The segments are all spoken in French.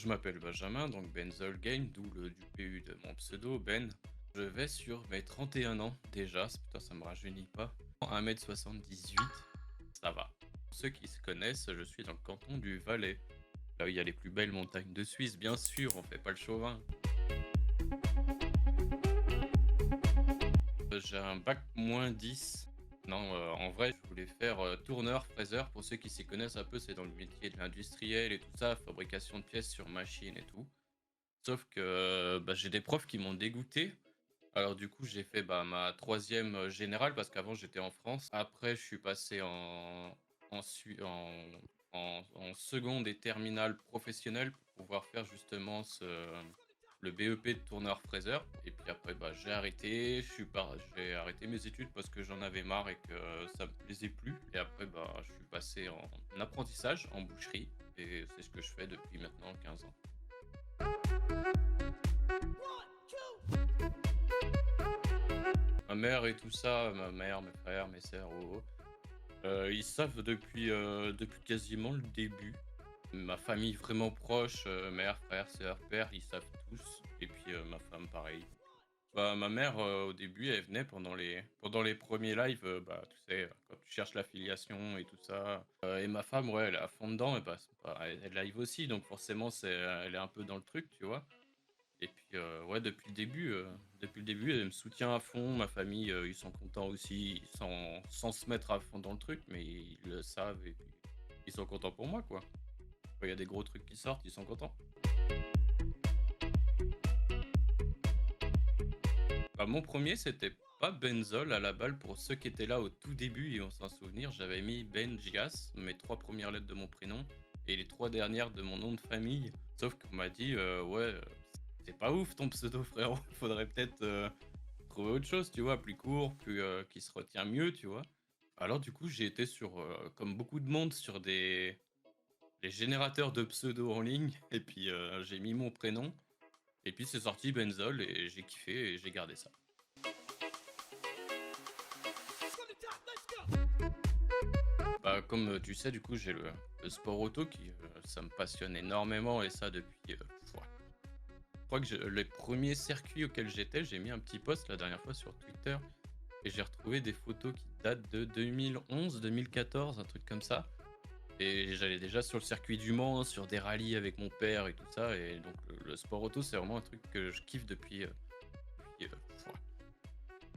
je m'appelle Benjamin, donc Benzel Game, d'où le du PU de mon pseudo, Ben. Je vais sur mes 31 ans déjà, putain ça me rajeunit pas. 1m78, ça va. Pour ceux qui se connaissent, je suis dans le canton du Valais. Là où il y a les plus belles montagnes de Suisse, bien sûr, on fait pas le chauvin. J'ai un bac -10. Non, en vrai, je voulais faire tourneur, fraiseur. Pour ceux qui s'y connaissent un peu, c'est dans le métier de l'industriel et tout ça, fabrication de pièces sur machine et tout. Sauf que bah, j'ai des profs qui m'ont dégoûté. Alors du coup, j'ai fait bah, ma troisième générale parce qu'avant j'étais en France. Après, je suis passé en seconde et terminale professionnelle pour pouvoir faire justement le BEP de tourneur-fraiseur. Et puis après, bah, j'ai arrêté. J'ai arrêté mes études parce que j'en avais marre et que ça me plaisait plus. Et après, bah, je suis passé en apprentissage en boucherie. Et c'est ce que je fais depuis maintenant 15 ans. Ma mère et tout ça, ma mère, mes frères, mes sœurs, ils savent depuis quasiment le début. Ma famille vraiment proche, mère, frère, sœur, père, ils savent tous. Et puis ma femme, pareil. Bah, ma mère, au début, elle venait pendant les premiers lives, bah, tu sais, quand tu cherches l'affiliation et tout ça. Et ma femme, ouais, elle est à fond dedans, et bah, elle live aussi, donc forcément, elle est un peu dans le truc, tu vois. Et puis, ouais, depuis le début, elle me soutient à fond. Ma famille, ils sont contents aussi, sans se mettre à fond dans le truc, mais ils le savent et puis ils sont contents pour moi, quoi. Quand il y a des gros trucs qui sortent, ils sont contents. Bah, mon premier c'était pas Benzol à la balle pour ceux qui étaient là au tout début et on s'en souvenir, j'avais mis Benjias, mes 3 premières lettres de mon prénom et les 3 dernières de mon nom de famille. Sauf qu'on m'a dit: «Ouais, c'est pas ouf ton pseudo frérot, faudrait peut-être, trouver autre chose, tu vois? Plus court, qui se retient mieux», tu vois? Alors du coup, j'ai été sur, comme beaucoup de monde, sur des générateurs de pseudos en ligne et puis, j'ai mis mon prénom et puis c'est sorti Benzol et j'ai kiffé et j'ai gardé ça. Bah, comme, tu sais, du coup, j'ai le sport auto ça me passionne énormément et ça depuis, ouais, je crois que les premiers circuits auxquels j'étais, j'ai mis un petit post la dernière fois sur Twitter et j'ai retrouvé des photos qui datent de 2011-2014, un truc comme ça. Et j'allais déjà sur le circuit du Mans, sur des rallyes avec mon père et tout ça. Et donc le sport auto, c'est vraiment un truc que je kiffe depuis, pouah,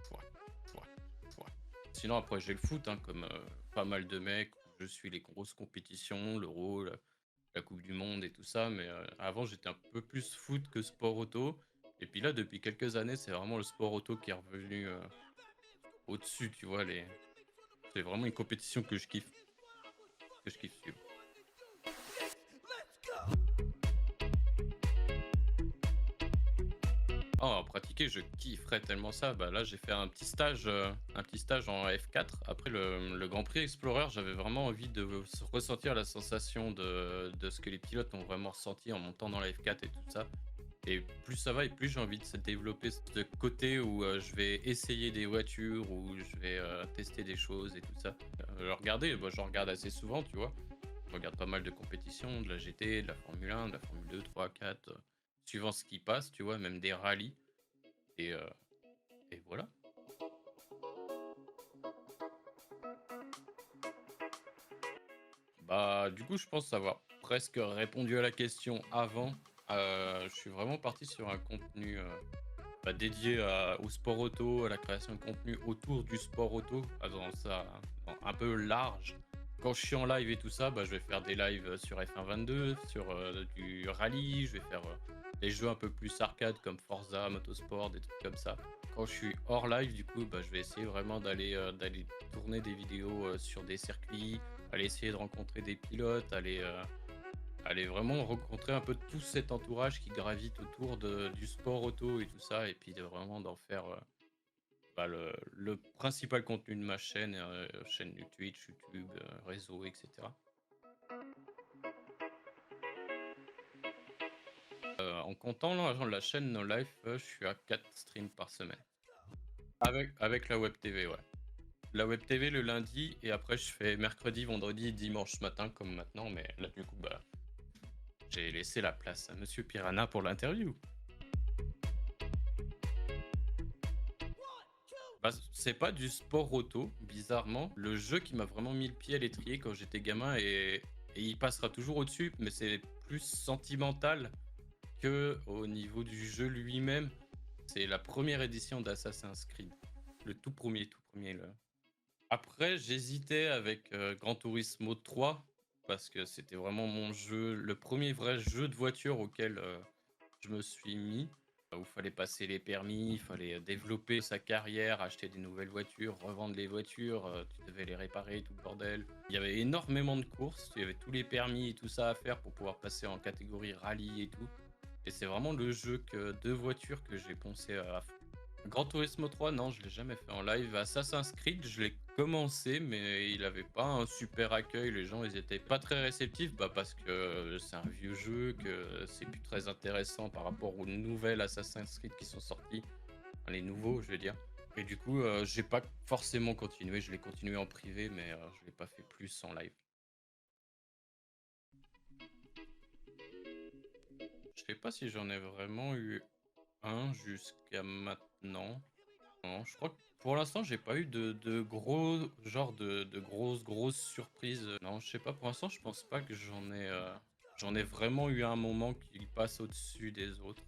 pouah, pouah, pouah. Sinon, après, j'ai le foot, hein, comme pas mal de mecs. Je suis les grosses compétitions, l'Euro, la Coupe du Monde et tout ça. Mais avant, j'étais un peu plus foot que sport auto. Et puis là, depuis quelques années, c'est vraiment le sport auto qui est revenu au-dessus, tu vois. C'est vraiment une compétition que je kiffe suivre. Oh, pratiquer, je kifferais tellement ça. Bah, là, j'ai fait un petit stage en F4. Après le Grand Prix Explorer, j'avais vraiment envie de ressentir la sensation de ce que les pilotes ont vraiment ressenti en montant dans la F4 et tout ça. Et plus ça va et plus j'ai envie de se développer ce côté où je vais essayer des voitures, où je vais tester des choses et tout ça. Regarder, bah, je regarde assez souvent, tu vois. Je regarde pas mal de compétitions, de la GT, de la Formule 1, de la Formule 2, 3, 4, suivant ce qui passe, tu vois, même des rallyes. Et, euh, et voilà. Bah, du coup, je pense avoir presque répondu à la question avant. Je suis vraiment parti sur un contenu bah, dédié au sport auto, à la création de contenu autour du sport auto, un peu large. Quand je suis en live et tout ça, bah, je vais faire des lives sur F1 22, sur du rallye, je vais faire des jeux un peu plus arcade comme Forza, Motorsport, des trucs comme ça. Quand je suis hors live, du coup, bah, je vais essayer vraiment d'aller tourner des vidéos sur des circuits, aller essayer de rencontrer des pilotes, aller vraiment rencontrer un peu tout cet entourage qui gravite autour du sport auto et tout ça, et puis de vraiment d'en faire bah, le principal contenu de ma chaîne, chaîne du Twitch, YouTube, réseau, etc. En comptant la chaîne No Life, je suis à 4 streams par semaine. Avec la Web TV, ouais. La Web TV le lundi, et après je fais mercredi, vendredi, dimanche matin comme maintenant, mais là du coup, bah, J'ai laissé la place à Monsieur Piranha pour l'interview. Bah, c'est pas du sport auto, bizarrement. Le jeu qui m'a vraiment mis le pied à l'étrier quand j'étais gamin et il passera toujours au-dessus, mais c'est plus sentimental que au niveau du jeu lui-même. C'est la première édition d'Assassin's Creed. Le tout premier là. Après, j'hésitais avec Gran Turismo 3 parce que c'était vraiment mon jeu, le premier vrai jeu de voiture auquel je me suis mis. Où il fallait passer les permis, il fallait développer sa carrière, acheter des nouvelles voitures, revendre les voitures, tu devais les réparer, tout le bordel. Il y avait énormément de courses, il y avait tous les permis et tout ça à faire pour pouvoir passer en catégorie rallye et tout. Et c'est vraiment le jeu de voiture que j'ai poncé à fond. Gran Turismo 3, non, je l'ai jamais fait en live. Assassin's Creed, je l'ai commencé, mais il avait pas un super accueil. Les gens, ils étaient pas très réceptifs, bah parce que c'est un vieux jeu, que c'est plus très intéressant par rapport aux nouvelles Assassin's Creed qui sont sorties. Enfin, les nouveaux, je veux dire. Et du coup, j'ai pas forcément continué. Je l'ai continué en privé, mais je l'ai pas fait plus en live. Je sais pas si j'en ai vraiment eu un jusqu'à maintenant. Non, je crois que pour l'instant, j'ai pas eu de gros, genre de grosses surprises. Non, je sais pas, pour l'instant, je pense pas que j'en ai vraiment eu un moment qui passe au-dessus des autres.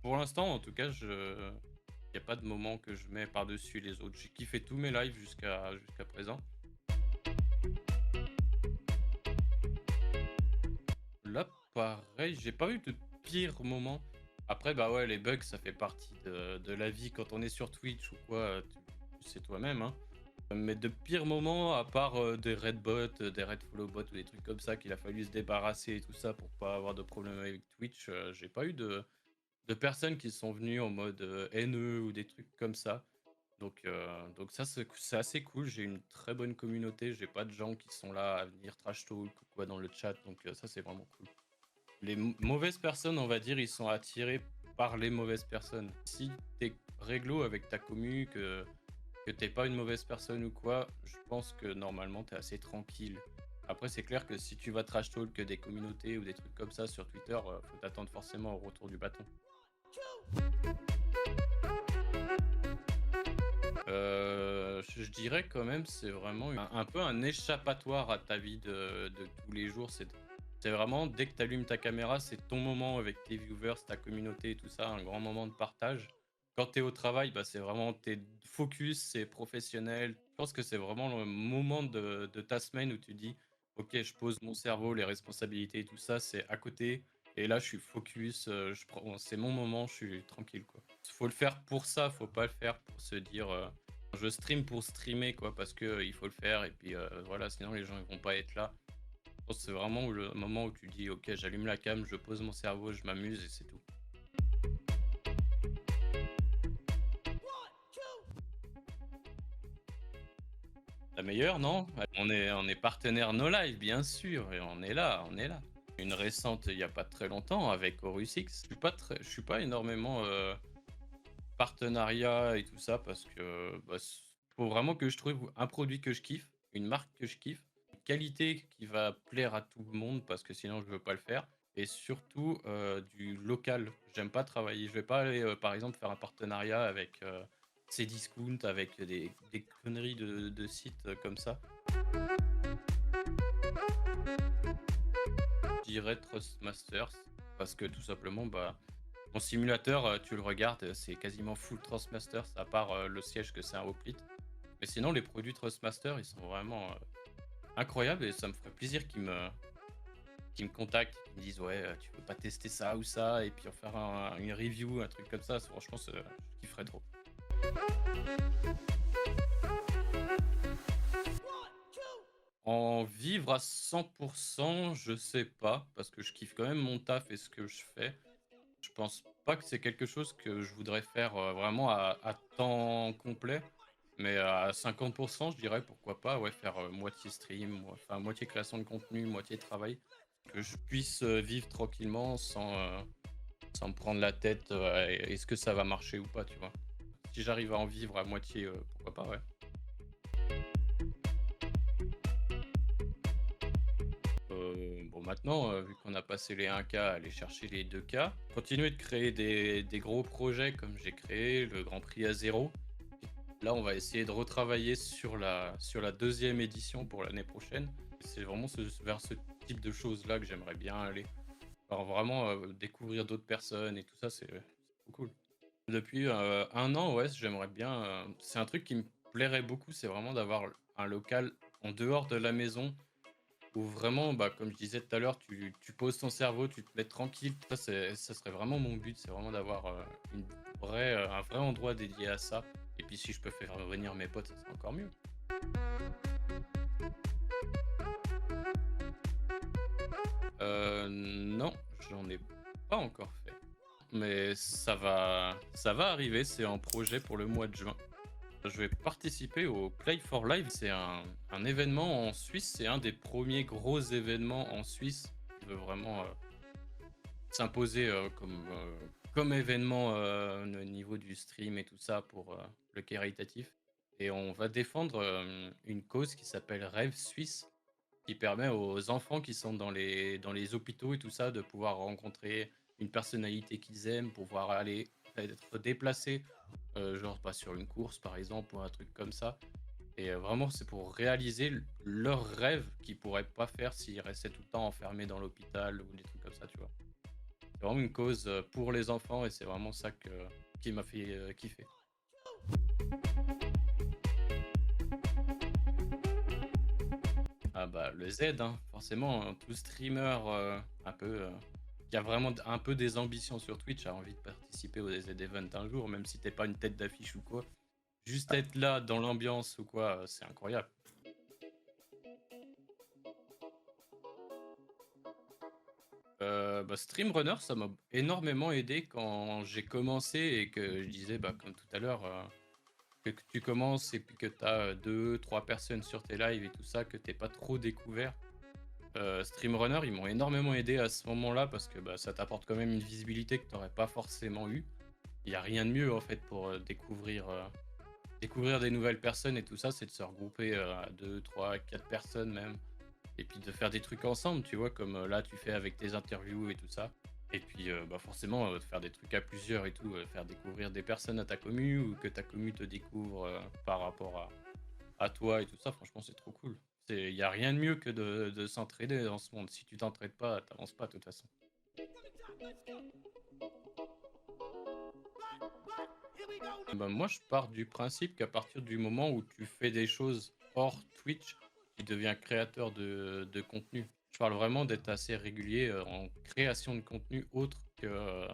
Pour l'instant, en tout cas, y a pas de moment que je mets par-dessus les autres. J'ai kiffé tous mes lives jusqu'à présent. Là, pareil, j'ai pas eu de pire moment. Après, bah ouais, les bugs, ça fait partie de la vie quand on est sur Twitch ou quoi, tu sais toi-même, hein. Mais de pires moments, à part des red bots, des red follow bots ou des trucs comme ça qu'il a fallu se débarrasser et tout ça pour pas avoir de problème avec Twitch, j'ai pas eu de personnes qui sont venues en mode haineux ou des trucs comme ça. Donc ça, c'est assez cool. J'ai une très bonne communauté. J'ai pas de gens qui sont là à venir trash talk ou quoi dans le chat. Donc ça, c'est vraiment cool. Les mauvaises personnes, on va dire, ils sont attirés par les mauvaises personnes. Si t'es réglo avec ta commu, que t'es pas une mauvaise personne ou quoi, je pense que normalement t'es assez tranquille. Après, c'est clair que si tu vas trash talk que des communautés ou des trucs comme ça sur Twitter, faut t'attendre forcément au retour du bâton. Je dirais quand même, c'est vraiment un peu un échappatoire à ta vie de tous les jours. C'est vraiment, dès que tu allumes ta caméra, c'est ton moment avec tes viewers, ta communauté et tout ça, un grand moment de partage. Quand tu es au travail, bah, c'est vraiment tes focus, c'est professionnel. Je pense que c'est vraiment le moment de ta semaine où tu dis, ok, je pose mon cerveau, les responsabilités et tout ça, c'est à côté. Et là, je suis focus, c'est mon moment, je suis tranquille, quoi. Faut le faire pour ça, faut pas le faire pour se dire, je stream pour streamer, quoi, parce que il faut le faire et puis voilà, sinon les gens ils vont pas être là. Je pense que c'est vraiment le moment où tu dis, ok, j'allume la cam, je pose mon cerveau, je m'amuse et c'est tout. La meilleure, non? On est partenaire No Live, bien sûr, et on est là, on est là. Une récente, il y a pas très longtemps, avec Horus X. Je suis pas énormément partenariat et tout ça parce que bah, faut vraiment que je trouve un produit que je kiffe, une marque que je kiffe, une qualité qui va plaire à tout le monde parce que sinon je veux pas le faire. Et surtout du local. J'aime pas travailler. Je vais pas aller par exemple faire un partenariat avec Cdiscount, avec des conneries de sites comme ça. Je dirais Trustmasters parce que tout simplement bah mon simulateur, tu le regardes, c'est quasiment full Trustmasters, à part le siège que c'est un Hoplite. Mais sinon, les produits Trustmaster, ils sont vraiment incroyables et ça me ferait plaisir qu'ils me contactent, qu'ils me disent ouais, tu veux pas tester ça ou ça, et puis en faire une review, un truc comme ça. Franchement, je kifferais trop. En vivre à 100%, je sais pas, parce que je kiffe quand même mon taf et ce que je fais. Je pense pas que c'est quelque chose que je voudrais faire vraiment à temps complet. Mais à 50%, je dirais pourquoi pas, ouais, faire moitié stream, enfin moitié création de contenu, moitié travail, que je puisse vivre tranquillement sans me prendre la tête, est-ce que ça va marcher ou pas, tu vois. Si j'arrive à en vivre à moitié, pourquoi pas, ouais. Bon, maintenant, vu qu'on a passé les 1K, aller chercher les 2K, continuer de créer des gros projets comme j'ai créé le Grand Prix à zéro. Là, on va essayer de retravailler sur la deuxième édition pour l'année prochaine. C'est vraiment vers ce type de choses-là que j'aimerais bien aller. Alors vraiment, découvrir d'autres personnes et tout ça, c'est trop cool. Depuis, 1 an, ouais, j'aimerais bien, c'est un truc qui me plairait beaucoup, c'est vraiment d'avoir un local en dehors de la maison où vraiment, bah, comme je disais tout à l'heure, tu poses ton cerveau, tu te mets tranquille. Ça serait vraiment mon but, c'est vraiment d'avoir, un vrai endroit dédié à ça et puis si je peux faire venir mes potes, ça serait encore mieux. Non, j'en ai pas encore fait, mais ça va arriver, c'est en projet pour le mois de juin. Je vais participer au Play for Live, c'est un événement en Suisse, c'est un des premiers gros événements en Suisse qui veut vraiment, s'imposer, comme événement, au niveau du stream et tout ça pour, le caritatif et on va défendre, une cause qui s'appelle Rêve Suisse, qui permet aux enfants qui sont dans les hôpitaux et tout ça de pouvoir rencontrer une personnalité qu'ils aiment, pouvoir aller être déplacés, genre pas sur une course par exemple ou un truc comme ça et vraiment c'est pour réaliser leurs rêves qu'ils pourraient pas faire s'ils restaient tout le temps enfermés dans l'hôpital ou des trucs comme ça, tu vois? C'est vraiment une cause, pour les enfants et c'est vraiment ça qui m'a fait, kiffer. Ah bah, le Z, hein, forcément, tout streamer, un peu, qui a vraiment un peu des ambitions sur Twitch a envie de participer au Z Event un jour, même si t'es pas une tête d'affiche ou quoi. Juste être là dans l'ambiance ou quoi, c'est incroyable. Bah, Streamrunner, ça m'a énormément aidé quand j'ai commencé et que je disais, bah, comme tout à l'heure, que tu commences et puis que tu as 2-3 personnes sur tes lives et tout ça, que tu pas trop découvert. Streamrunner, ils m'ont énormément aidé à ce moment-là parce que, bah, ça t'apporte quand même une visibilité que tu aurais pas forcément eu. Il y a rien de mieux, en fait, pour, découvrir des nouvelles personnes et tout ça, c'est de se regrouper, à 2-3-4 personnes même et puis de faire des trucs ensemble, tu vois? Comme, là, tu fais avec tes interviews et tout ça et puis, bah, forcément, de faire des trucs à plusieurs et tout, faire découvrir des personnes à ta commu ou que ta commu te découvre, par rapport à toi et tout ça, franchement, c'est trop cool. Il y a rien de mieux que de s'entraider dans ce monde. Si tu t'entraides pas, t'avances pas de toute façon. Bah, moi, je pars du principe qu'à partir du moment où tu fais des choses hors Twitch, tu deviens créateur de contenu. Je parle vraiment d'être assez régulier, en création de contenu autre que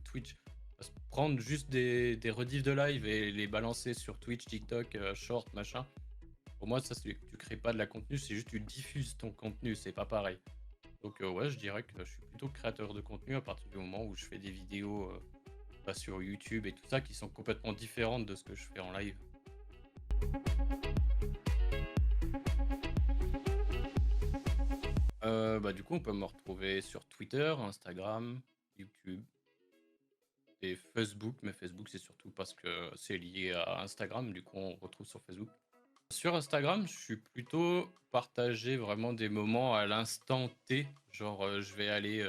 Twitch. Parce que prendre juste des rediffs de live et les balancer sur Twitch, TikTok, Short, machin, pour moi, ça, tu crées pas de la contenu, c'est juste tu diffuses ton contenu, c'est pas pareil. Donc, ouais, je dirais que je suis plutôt créateur de contenu à partir du moment où je fais des vidéos, bah, sur YouTube et tout ça qui sont complètement différentes de ce que je fais en live. Bah, du coup, on peut me retrouver sur Twitter, Instagram, YouTube et Facebook, mais Facebook, c'est surtout parce que c'est lié à Instagram, du coup, on retrouve sur Facebook. Sur Instagram, je suis plutôt partager vraiment des moments à l'instant T, genre, je vais aller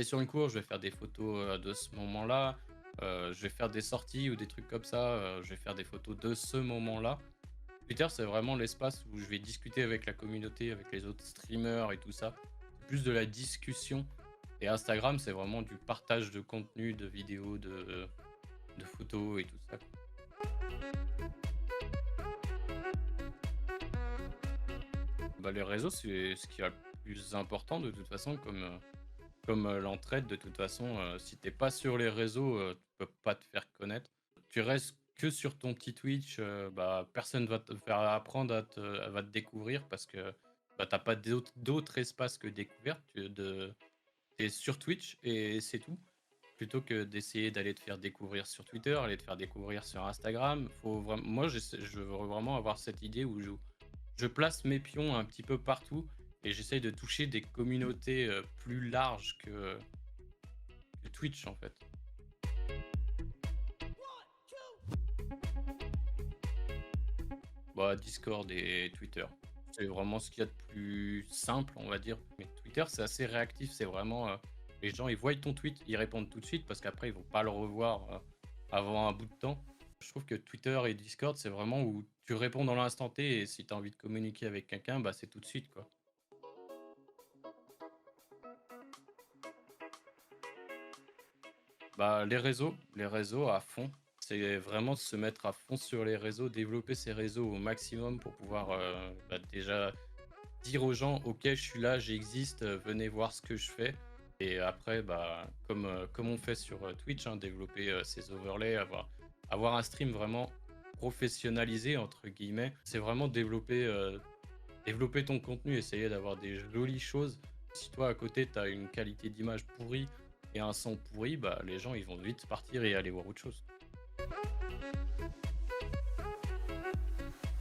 sur une course, je vais faire des photos, de ce moment-là, je vais faire des sorties ou des trucs comme ça, je vais faire des photos de ce moment-là. Twitter, c'est vraiment l'espace où je vais discuter avec la communauté, avec les autres streamers et tout ça. C'est plus de la discussion. Et Instagram, c'est vraiment du partage de contenu, de vidéos, de photos et tout ça, quoi. Bah, les réseaux, c'est ce qui est le plus important de toute façon, comme l'entraide. De toute façon, si t'es pas sur les réseaux, tu peux pas te faire connaître. Tu restes que sur ton petit Twitch, bah, personne va te faire apprendre va te découvrir parce que, bah, tu pas d'autres espaces que découverte. Tu sur Twitch et c'est tout. Plutôt que d'essayer d'aller te faire découvrir sur Twitter, aller te faire découvrir sur Instagram. Faut vraiment moi, je veux vraiment avoir cette idée où je place mes pions un petit peu partout et j'essaye de toucher des communautés, plus larges que Twitch, en fait. Bah, Discord et Twitter. C'est vraiment ce qu'il y a de plus simple, on va dire. Mais Twitter Twitter, c'est assez réactif. C'est vraiment, les gens, ils voient ton tweet, ils répondent tout de suite parce qu'après, ils vont pas le revoir avant un bout de temps. Je trouve que Twitter et Discord, c'est vraiment où tu réponds dans l'instant T et si tu as envie de communiquer avec quelqu'un, bah, c'est tout de suite, quoi. Bah, les réseaux à fond. C'est vraiment se mettre à fond sur les réseaux, développer ces réseaux au maximum pour pouvoir bah, déjà dire aux gens: «OK, je suis là, j'existe, venez voir ce que je fais». Et après, bah, comme on fait sur Twitch, hein, développer ces overlays, avoir un stream vraiment «professionnalisé» entre guillemets. C'est vraiment développer ton contenu, essayer d'avoir des jolies choses. Si toi à côté tu as une qualité d'image pourrie et un son pourri, bah les gens ils vont vite partir et aller voir autre chose.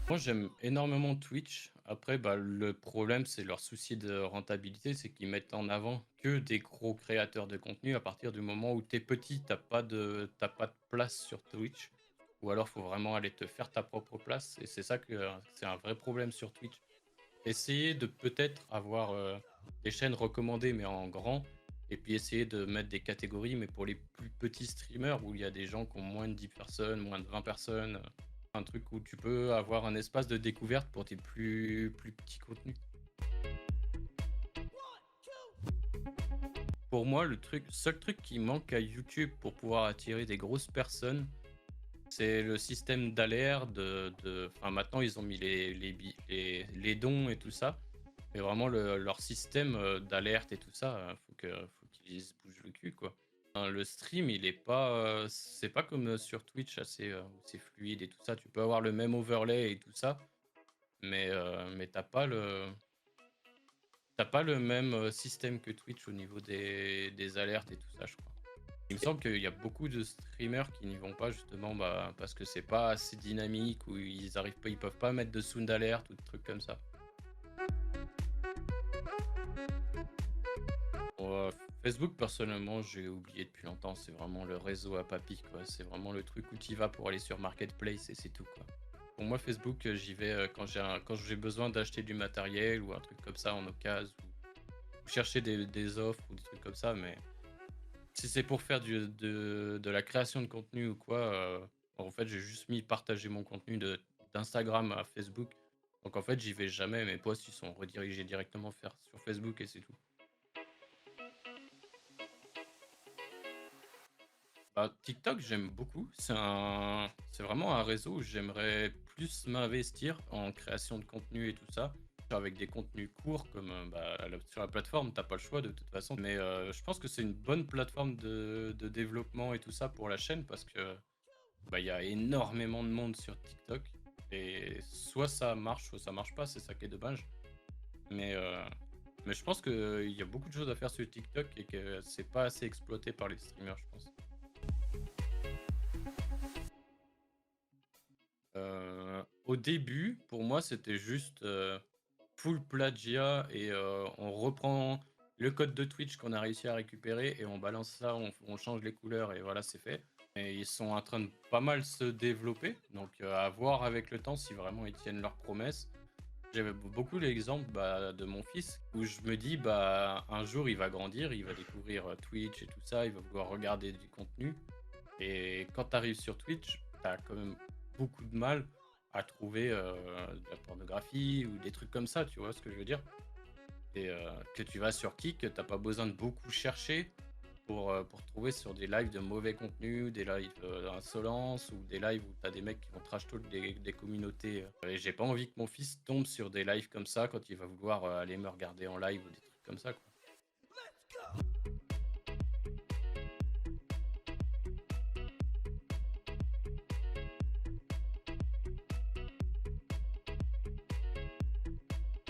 Moi j'aime énormément Twitch. Après, bah, le problème c'est leur souci de rentabilité, c'est qu'ils mettent en avant que des gros créateurs de contenu. À partir du moment où t'es petit, t'as pas de place sur Twitch. Ou alors faut vraiment aller te faire ta propre place. Et c'est ça que c'est un vrai problème sur Twitch. Essayer de peut-être avoir, des chaînes recommandées, mais en grand, et puis essayer de mettre des catégories, mais pour les plus petits streamers où il y a des gens qui ont moins de 10 personnes, moins de 20 personnes, un truc où tu peux avoir un espace de découverte pour tes plus petits contenus. Pour moi, le seul truc qui manque à YouTube pour pouvoir attirer des grosses personnes, c'est le système d'alerte enfin, maintenant, ils ont mis les dons et tout ça. Mais vraiment leur système, d'alerte et tout ça, faut qu'ils se bougent le cul, quoi. Enfin, le stream, il est pas, c'est pas comme, sur Twitch assez, où c'est fluide et tout ça. Tu peux avoir le même overlay et tout ça, mais t'as pas le même, système que Twitch au niveau des alertes et tout ça, je crois. Il me semble qu'il y a beaucoup de streamers qui n'y vont pas justement, bah, parce que c'est pas assez dynamique ou ils peuvent pas mettre de sound alert ou de trucs comme ça. Heu, Facebook, personnellement, j'ai oublié depuis longtemps. C'est vraiment le réseau à papy, quoi. C'est vraiment le truc où tu vas pour aller sur marketplace et c'est tout, quoi. Pour moi, Facebook, j'y vais, quand j'ai besoin d'acheter du matériel ou un truc comme ça en occasion ou chercher des offres ou des trucs comme ça, mais si c'est pour faire de la création de contenu ou quoi, en fait, j'ai juste mis partager mon contenu d'Instagram à Facebook. Donc en fait, j'y vais jamais. Mes posts, ils sont redirigés directement faire sur Facebook et c'est tout. Bah, TikTok, j'aime beaucoup. C'est vraiment un réseau où j'aimerais plus m'investir en création de contenu et tout ça. Avec des contenus courts, comme bah, sur la plateforme, t'as pas le choix de toute façon. Mais je pense que c'est une bonne plateforme de développement et tout ça pour la chaîne parce que bah, il y a énormément de monde sur TikTok. Et soit ça marche, soit ça marche pas. C'est ça qui est dommage. Mais, euh, mais je pense qu'il y a beaucoup de choses à faire sur TikTok et que c'est pas assez exploité par les streamers, je pense. Au début, pour moi, c'était juste, full plagiat et on reprend le code de Twitch qu'on a réussi à récupérer et on balance ça, on change les couleurs et voilà, c'est fait. Et ils sont en train de pas mal se développer, donc à voir avec le temps si vraiment ils tiennent leurs promesses. J'avais beaucoup l'exemple, bah, de mon fils où je me dis: «Bah, un jour, il va grandir, il va découvrir, Twitch et tout ça, il va vouloir regarder du contenu». Et quand tu arrives sur Twitch, tu as quand même beaucoup de mal à trouver, de la pornographie ou des trucs comme ça, tu vois ce que je veux dire? Et que tu vas sur Kick, tu pas besoin de beaucoup chercher pour trouver sur des lives de mauvais contenu, des lives, d'insolence ou des lives où tu as des mecs qui vont trash talk des communautés, et j'ai pas envie que mon fils tombe sur des lives comme ça quand il va vouloir, aller me regarder en live ou des trucs comme ça, quoi.